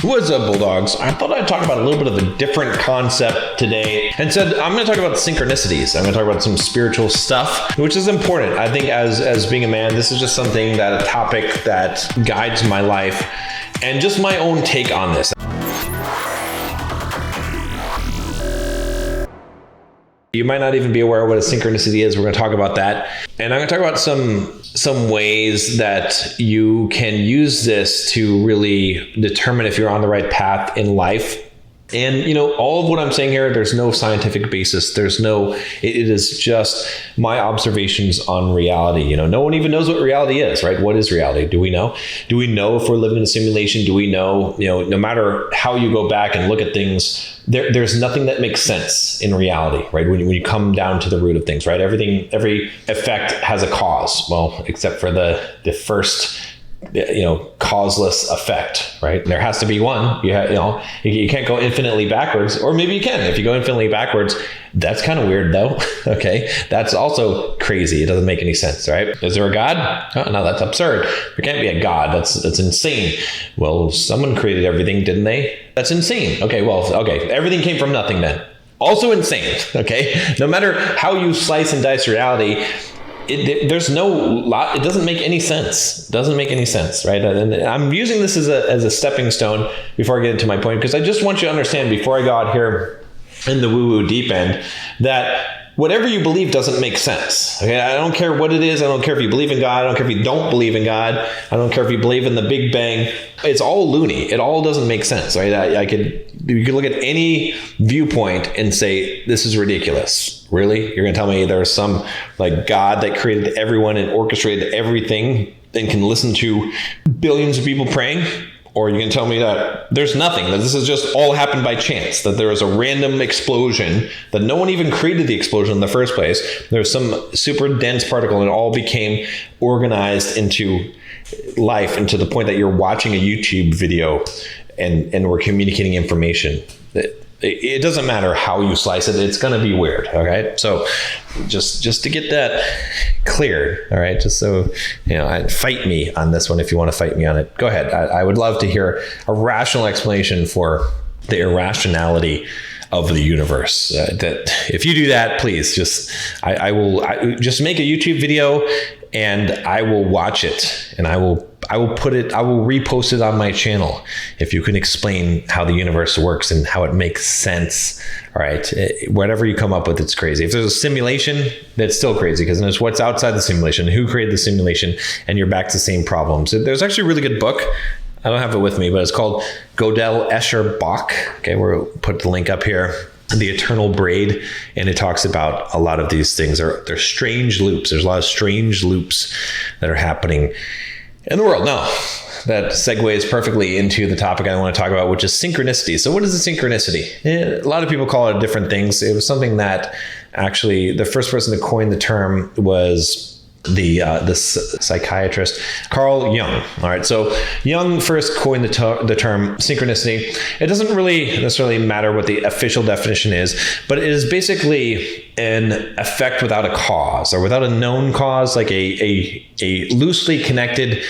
What's up, Bulldogs? I thought I'd talk about a little bit of a different concept today and said I'm going to talk about synchronicities. I'm going to talk about some spiritual stuff, which is important. I think as being a man, this is just something that a topic that guides my life and just my own take on this. You might not even be aware of what a synchronicity is. We're going to talk about that. And I'm going to talk about some ways that you can use this to really determine if you're on the right path in life. And, all of what I'm saying here, there's no scientific basis. It is just my observations on reality. No one even knows what reality is, right? What is reality? Do we know? Do we know if we're living in a simulation? Do we know, no matter how you go back and look at things, there's nothing that makes sense in reality, right? When you come down to the root of things, right? Every effect has a cause. Well, except for the first causeless effect, right? There has to be one. You can't go infinitely backwards, or maybe you can. If you go infinitely backwards, that's kind of weird though. Okay. That's also crazy. It doesn't make any sense, right? Is there a God? Oh, no, that's absurd. There can't be a God. That's insane. Well, someone created everything, didn't they? That's insane. Okay. Everything came from nothing then. Also insane. Okay. No matter how you slice and dice reality, it doesn't make any sense. It doesn't make any sense, right? And I'm using this as a stepping stone before I get into my point, because I just want you to understand before I go out here in the woo-woo deep end that whatever you believe doesn't make sense. Okay, I don't care what it is. I don't care if you believe in God. I don't care if you don't believe in God. I don't care if you believe in the Big Bang. It's all loony. It all doesn't make sense, right? You could look at any viewpoint and say, this is ridiculous. Really? You're going to tell me there's some God that created everyone and orchestrated everything and can listen to billions of people praying? Or you can tell me that there's nothing, that this has just all happened by chance, that there was a random explosion, that no one even created the explosion in the first place. There was some super dense particle and it all became organized into life, and to the point that you're watching a YouTube video and we're communicating information. It doesn't matter how you slice it, it's going to be weird. Okay. So just to get that cleared. All right. Just so, fight me on this one. If you want to fight me on it, go ahead. I would love to hear a rational explanation for the irrationality of the universe. That if you do that, please I will just make a YouTube video and I will watch it, and I will repost it on my channel if you can explain how the universe works and how it makes sense. All right. Whatever you come up with, it's crazy. If there's a simulation, that's still crazy, because there's what's outside the simulation, who created the simulation, and you're back to the same problems. There's actually a really good book. I don't have it with me, but it's called Gödel, Escher, Bach. Okay. We'll put the link up here. The Eternal Braid, and it talks about a lot of these things. They're strange loops. There's a lot of strange loops that are happening in the world. Now, that segues perfectly into the topic I want to talk about, which is synchronicity. So what is a synchronicity? A lot of people call it different things. It was something that actually the first person to coin the term was the psychiatrist Carl Jung. All right, so Jung first coined the term synchronicity. It doesn't really necessarily matter what the official definition is, but it is basically an effect without a cause, or without a known cause, like a loosely connected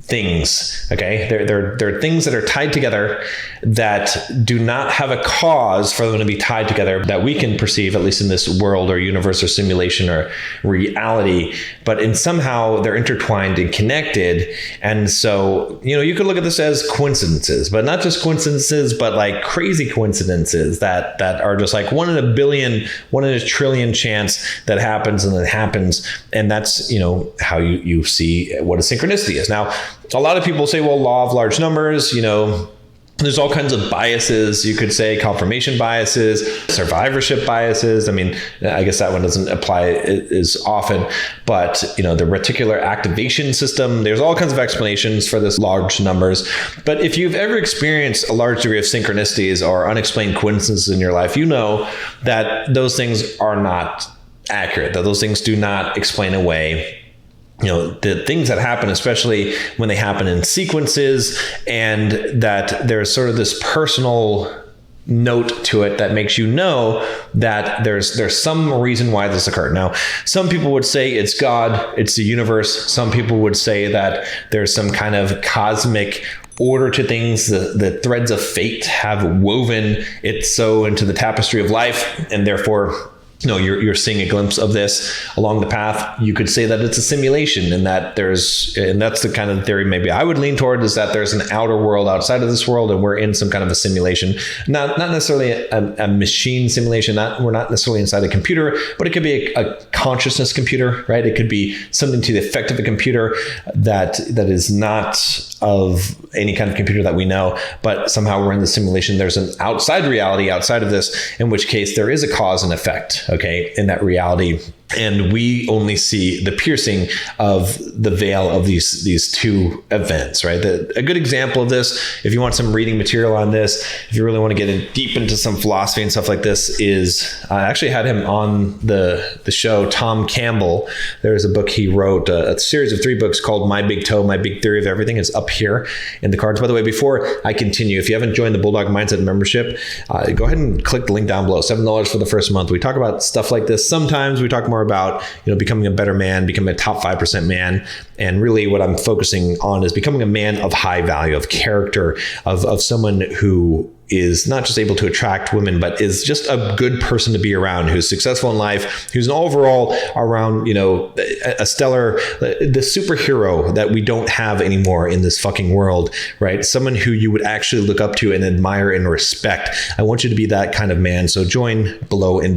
things. Okay, there are things that are tied together that do not have a cause for them to be tied together that we can perceive, at least in this world or universe or simulation or reality, but somehow they're intertwined and connected. And so, you could look at this as coincidences, but not just coincidences, but like crazy coincidences that are just like 1 in a billion, 1 in a trillion chance that happens, and it happens. And that's, how you see what a synchronicity is. Now, a lot of people say, well, law of large numbers, there's all kinds of biases. You could say confirmation biases, survivorship biases. I mean, I guess that one doesn't apply as often, but the reticular activation system, there's all kinds of explanations for this large numbers. But if you've ever experienced a large degree of synchronicities or unexplained coincidences in your life, you know that those things are not accurate, that those things do not explain away the things that happen, especially when they happen in sequences, and that there's sort of this personal note to it that makes that there's some reason why this occurred. Now, some people would say it's God, it's the universe. Some people would say that there's some kind of cosmic order to things. The threads of fate have woven it so into the tapestry of life, and therefore, you're seeing a glimpse of this along the path. You could say that it's a simulation, and that's the kind of theory maybe I would lean toward, is that there's an outer world outside of this world, and we're in some kind of a simulation. Not necessarily a machine simulation. We're not necessarily inside a computer, but it could be a consciousness computer, right? It could be something to the effect of a computer that is not of any kind of computer that we know, but somehow we're in the simulation. There's an outside reality outside of this, in which case there is a cause and effect, okay, in that reality. And we only see the piercing of the veil of these two events, right? A good example of this, if you want some reading material on this, if you really want to get deep into some philosophy and stuff like this, is I actually had him on the show, Tom Campbell. There's a book he wrote, a series of 3 books called My Big Toe, My Big Theory of Everything. Is up here in the cards. By the way, before I continue, if you haven't joined the Bulldog Mindset membership, go ahead and click the link down below. $7 for the first month. We talk about stuff like this. Sometimes we talk more about becoming a better man, becoming a top 5% man, and really what I'm focusing on is becoming a man of high value, of character, of someone who is not just able to attract women, but is just a good person to be around, who's successful in life, who's an overall around, a stellar, the superhero that we don't have anymore in this fucking world, right? Someone who you would actually look up to and admire and respect. I want you to be that kind of man. So join below and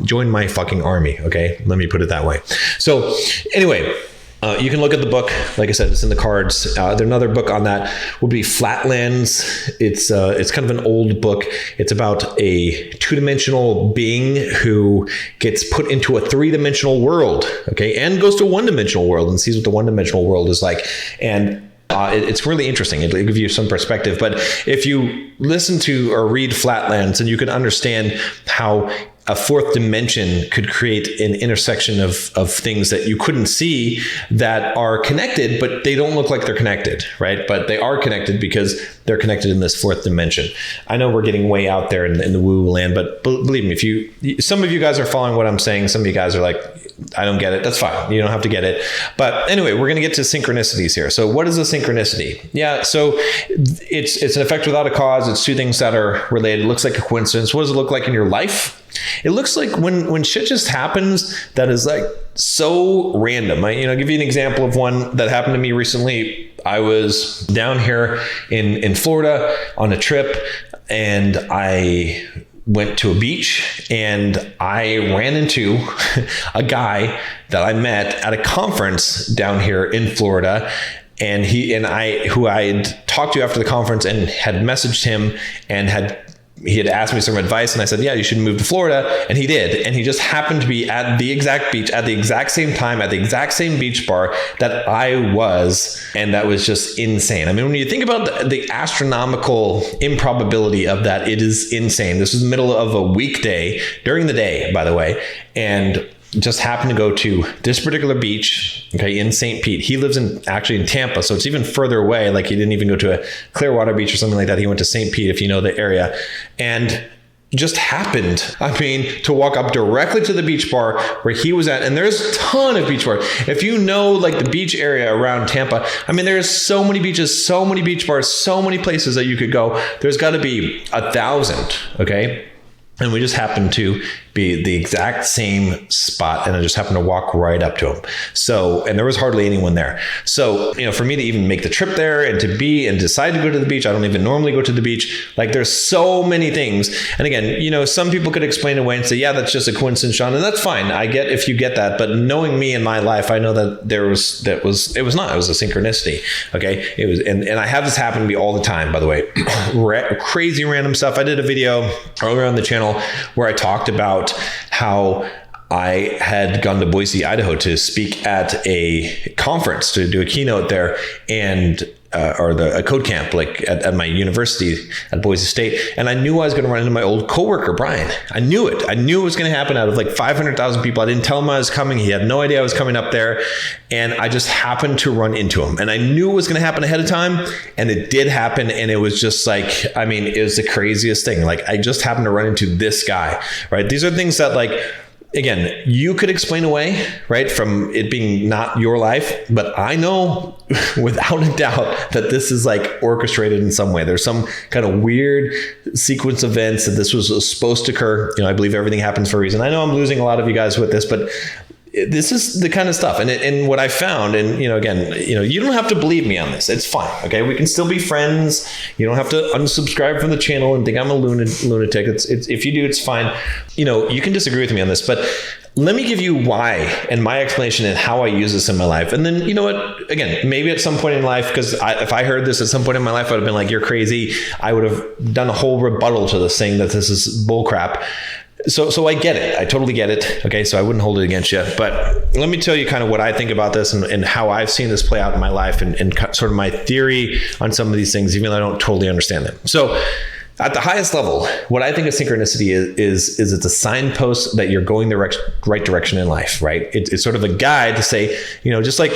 join my fucking army. Okay. Let me put it that way. So anyway, you can look at the book. Like I said, it's in the cards. Another book on that would be Flatlands. It's kind of an old book. It's about a 2-dimensional being who gets put into a 3-dimensional world, okay, and goes to a 1-dimensional world and sees what the 1-dimensional world is like. And it's really interesting. It'll give you some perspective. But if you listen to or read Flatlands, and you can understand how a 4th dimension could create an intersection of things that you couldn't see that are connected, but they don't look like they're connected, right? But they are connected because they're connected in this 4th dimension. I know we're getting way out there in the woo land, but believe me, some of you guys are following what I'm saying. Some of you guys are like, I don't get it. That's fine. You don't have to get it. But anyway, we're going to get to synchronicities here. So what is a synchronicity? Yeah. So it's an effect without a cause. It's 2 things that are related. It looks like a coincidence. What does it look like in your life? It looks like when shit just happens that is like so random. I give you an example of one that happened to me recently. I was down here in Florida on a trip, and I went to a beach, and I ran into a guy that I met at a conference down here in Florida. And who I had talked to after the conference and had messaged him, and he had asked me some advice, and I said, yeah, you should move to Florida. And he did. And he just happened to be at the exact beach at the exact same time, at the exact same beach bar that I was. And that was just insane. I mean, when you think about the astronomical improbability of that, it is insane. This was the middle of a weekday, during the day, by the way. And just happened to go to this particular beach, okay, in St. Pete. He lives actually in Tampa, so it's even further away. Like, he didn't even go to a Clearwater beach or something like that. He went to St. Pete, if you know the area, and just happened, to walk up directly to the beach bar where he was at. And there's a ton of beach bars. If you know, like, the beach area around Tampa, there's so many beaches, so many beach bars, so many places that you could go. There's got to be 1,000, okay? And we just happened to be the exact same spot, and I just happened to walk right up to him. So, and there was hardly anyone there. So, for me to even make the trip there and decide to go to the beach, I don't even normally go to the beach. Like, there's so many things. And again, some people could explain it away and say, yeah, that's just a coincidence, Sean. And that's fine. I get if you get that. But knowing me in my life, I know that it was not. It was a synchronicity. Okay. It was, and I have this happen to me all the time, by the way. Crazy random stuff. I did a video earlier on the channel where I talked about how I had gone to Boise, Idaho to speak at a conference, to do a keynote there, and a code camp, like at my university at Boise State. And I knew I was going to run into my old coworker, Brian. I knew it. I knew it was going to happen out of like 500,000 people. I didn't tell him I was coming. He had no idea I was coming up there. And I just happened to run into him. And I knew it was going to happen ahead of time. And it did happen. And it was just like, it was the craziest thing. Like, I just happened to run into this guy, right? These are things that, like, again, you could explain away, right, from it being not your life, but I know without a doubt that this is like orchestrated in some way. There's some kind of weird sequence of events that this was supposed to occur. I believe everything happens for a reason. I know I'm losing a lot of you guys with this, but this is the kind of stuff. And what I found, and again, you don't have to believe me on this. It's fine. Okay. We can still be friends. You don't have to unsubscribe from the channel and think I'm a lunatic. It's if you do, it's fine. You can disagree with me on this, but let me give you why and my explanation and how I use this in my life. And then, again, maybe at some point in life, because if I heard this at some point in my life, I would have been like, you're crazy. I would have done a whole rebuttal to this, saying that this is bullcrap. So I get it. I totally get it. Okay. So I wouldn't hold it against you, but let me tell you kind of what I think about this and how I've seen this play out in my life and sort of my theory on some of these things, even though I don't totally understand them. So at the highest level, what I think of synchronicity is it's a signpost that you're going the right direction in life, right? It's sort of a guide to say, just like,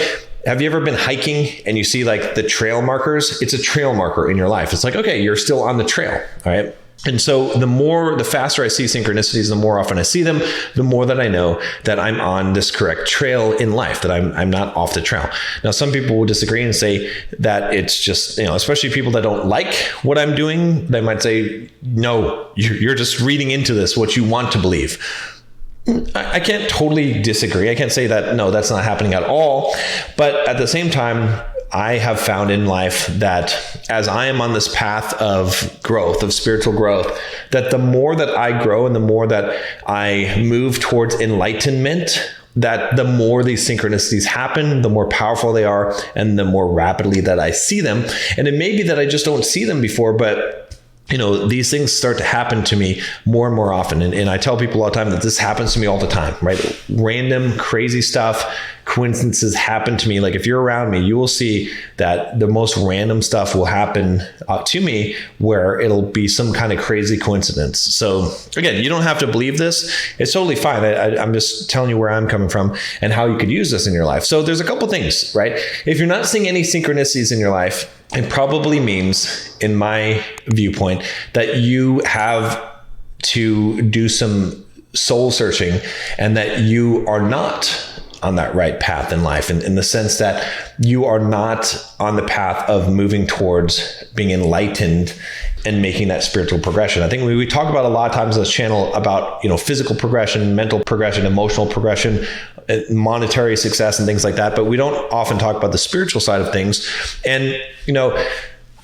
have you ever been hiking and you see like the trail markers? It's a trail marker in your life. It's like, okay, you're still on the trail. All right. And so the faster I see synchronicities, the more often I see them, the more that I know that I'm on this correct trail in life, that I'm not off the trail. Now, some people will disagree and say that it's just, especially people that don't like what I'm doing, they might say, no, you're just reading into this what you want to believe. I can't totally disagree. I can't say that, no, that's not happening at all. But at the same time, I have found in life that as I am on this path of growth, of spiritual growth, that the more that I grow and the more that I move towards enlightenment, that the more these synchronicities happen, the more powerful they are, and the more rapidly that I see them. And it may be that I just don't see them before, but these things start to happen to me more and more often. And I tell people all the time that this happens to me all the time, right? Random, crazy stuff, coincidences happen to me. Like if you're around me, you will see that the most random stuff will happen to me where it'll be some kind of crazy coincidence. So again, you don't have to believe this. It's totally fine. I'm just telling you where I'm coming from and how you could use this in your life. So there's a couple things, right? If you're not seeing any synchronicities in your life, it probably means, in my viewpoint, that you have to do some soul searching and that you are not on that right path in life, in the sense that you are not on the path of moving towards being enlightened and making that spiritual progression. I think we talk about a lot of times on this channel about, physical progression, mental progression, emotional progression, monetary success and things like that, but we don't often talk about the spiritual side of things. And,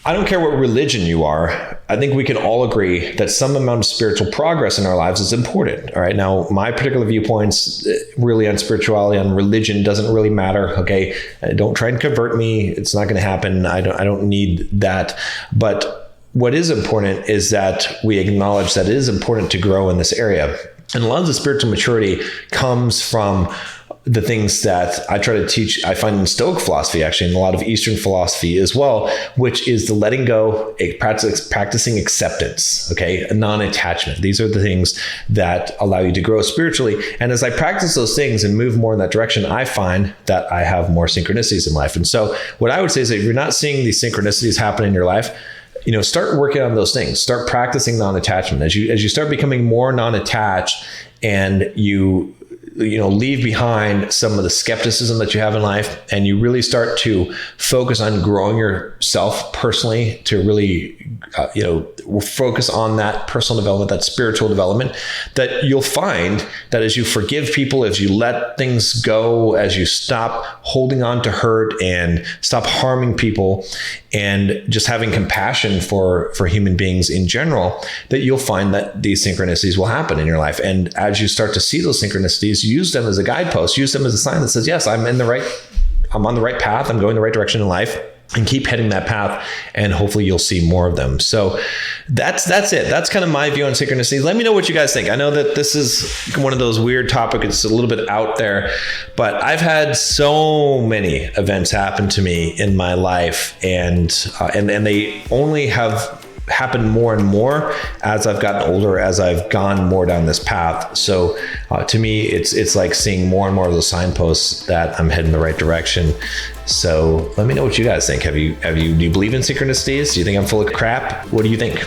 I don't care what religion you are. I think we can all agree that some amount of spiritual progress in our lives is important. All right. Now, my particular viewpoints really on spirituality, on religion doesn't really matter. Okay. Don't try and convert me. It's not going to happen. I don't need that. But what is important is that we acknowledge that it is important to grow in this area. And a lot of the spiritual maturity comes from the things that I try to teach, I find in Stoic philosophy, actually, and a lot of Eastern philosophy as well, which is the letting go, practicing acceptance, okay, a non-attachment. These are the things that allow you to grow spiritually. And as I practice those things and move more in that direction, I find that I have more synchronicities in life. And so what I would say is that if you're not seeing these synchronicities happen in your life, start working on those things. Start practicing non-attachment. As you start becoming more non-attached and you leave behind some of the skepticism that you have in life, and you really start to focus on growing yourself personally, to really, focus on that personal development, that spiritual development, that you'll find that as you forgive people, as you let things go, as you stop holding on to hurt and stop harming people and just having compassion for human beings in general, that you'll find that these synchronicities will happen in your life. And as you start to see those synchronicities, use them as a guidepost, use them as a sign that says, yes, I'm on the right path. I'm going the right direction in life, and keep heading that path. And hopefully you'll see more of them. So that's it. That's kind of my view on synchronicities. Let me know what you guys think. I know that this is one of those weird topics. It's a little bit out there, but I've had so many events happen to me in my life, and they only have happened more and more as I've gotten older, as I've gone more down this path. So to me, it's like seeing more and more of those signposts that I'm heading the right direction. So let me know what you guys think. Do you believe in synchronicities? Do you think I'm full of crap? What do you think?